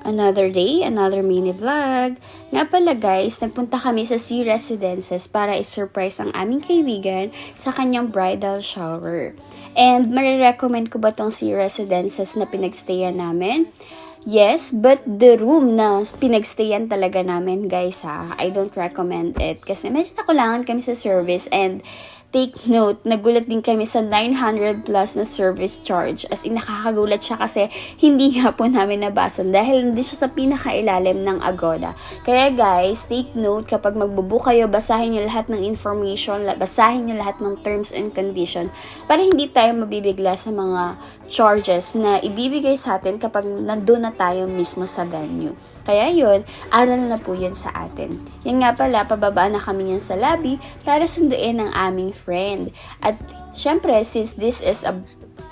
Another day, another mini vlog. Nga pala guys, nagpunta kami sa Sea Residences para i-surprise ang aming kaibigan sa kanyang bridal shower. And marirecommend ko ba tong Sea Residences na pinagstayan namin? Yes, but the room na pinagstayan talaga namin guys I don't recommend it kasi medyo nakulangan kami sa service and take note, nagulat din kami sa 900 plus na service charge. As in, nakakagulat siya kasi hindi nga po namin nabasa dahil hindi siya sa pinakailalim ng Agoda. Kaya guys, take note, kapag magbubook kayo, basahin niyo lahat ng information, basahin niyo lahat ng terms and condition para hindi tayo mabibigla sa mga charges na ibibigay sa atin kapag nandun na tayo mismo sa venue. Kaya yun, aral na po yun sa atin. Yan nga pala, pababa na kami yan sa lobby para sunduin ang aming friend. At syempre, since this is a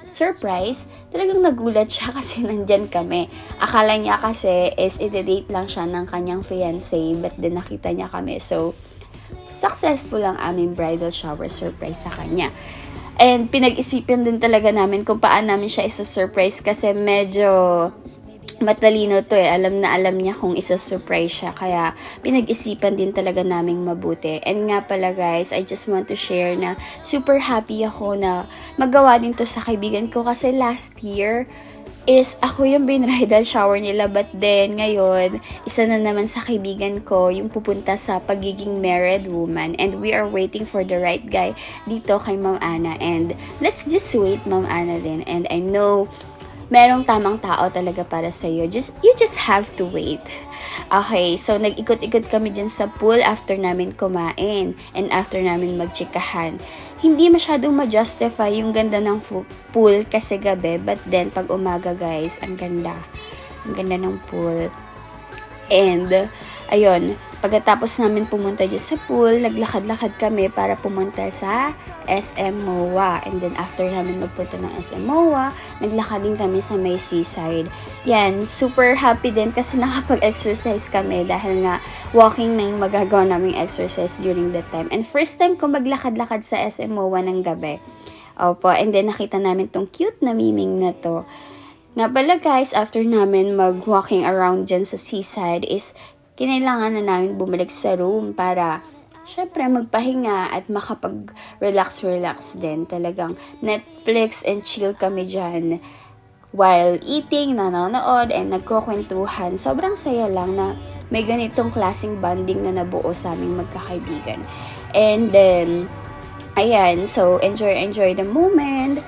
surprise, talagang nagulat siya kasi nandyan kami. Akala niya kasi is ide-date lang siya ng kanyang fiancé, but then nakita niya kami. So, successful ang aming bridal shower surprise sa kanya. And pinag-isipan din talaga namin kung paano namin siya isa-surprise kasi medyo matalino to alam niya kung isa-surprise siya. Kaya pinag-isipan din talaga naming mabuti. And nga pala guys, I just want to share na super happy ako na magawa din to sa kaibigan ko kasi last year is ako yung bridal shower nila, but then ngayon, isa na naman sa kaibigan ko yung pupunta sa pagiging married woman, and we are waiting for the right guy dito kay Ma'am Ana, and let's just wait Ma'am Ana din, and I know merong tamang tao talaga para sa iyo. You just have to wait. Okay, so nag-ikot-ikot kami dyan sa pool after namin kumain and after namin magchikahan. Hindi masyadong ma-justify yung ganda ng pool kasi gabi, but then pag umaga guys, ang ganda. Ang ganda ng pool. And ayun, pagkatapos namin pumunta dyan sa pool, naglakad-lakad kami para pumunta sa SM MOA. And then after namin magpunta ng SM MOA, naglakad din kami sa may seaside. Yan, super happy din kasi nakapag-exercise kami dahil nga walking na yung magagawa naming exercise during that time. And first time ko maglakad-lakad sa SM MOA ng gabi. Opo, and then nakita namin tong cute na miming na to. Nga pala guys, after namin mag-walking around dyan sa seaside is kinailangan na namin bumalik sa room para syempre magpahinga at makapag-relax din. Talagang Netflix and chill kami dyan while eating, nanonood, and nagkukwentuhan. Sobrang saya lang na may ganitong klaseng bonding na nabuo sa aming magkakaibigan. And then, ayan, so enjoy the moment.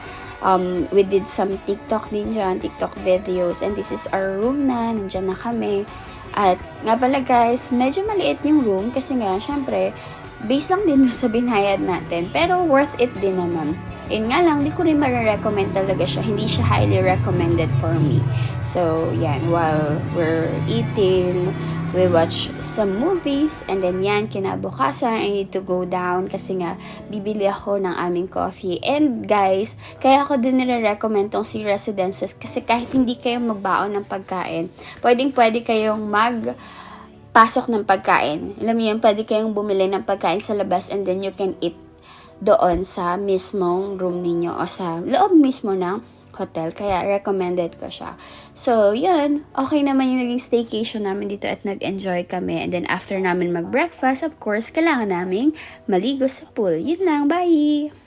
We did some TikTok din dyan, TikTok videos, and this is our room na, nandyan na kami. At nga pala guys, medyo maliit yung room kasi nga, syempre, base lang din sa binayad natin, pero worth it din naman. Yun nga lang, di ko rin marirecommend talaga siya. Hindi siya highly recommended for me. So, yan, while we're eating, we watch some movies, and then yan, kinabukasan, I need to go down kasi nga, bibili ako ng aming coffee. And guys, kaya ako din nire-recommend tong Sea Residences kasi kahit hindi kayo magbaon ng pagkain, pwede kayong pasok ng pagkain. Alam mo yun, pwede kayong bumili ng pagkain sa labas and then you can eat doon sa mismong room ninyo o sa loob mismo ng hotel. Kaya recommended ko siya. So, yun. Okay naman yung naging staycation namin dito at nag-enjoy kami. And then after namin mag-breakfast, of course, kailangan naming maligo sa pool. Yun lang. Bye!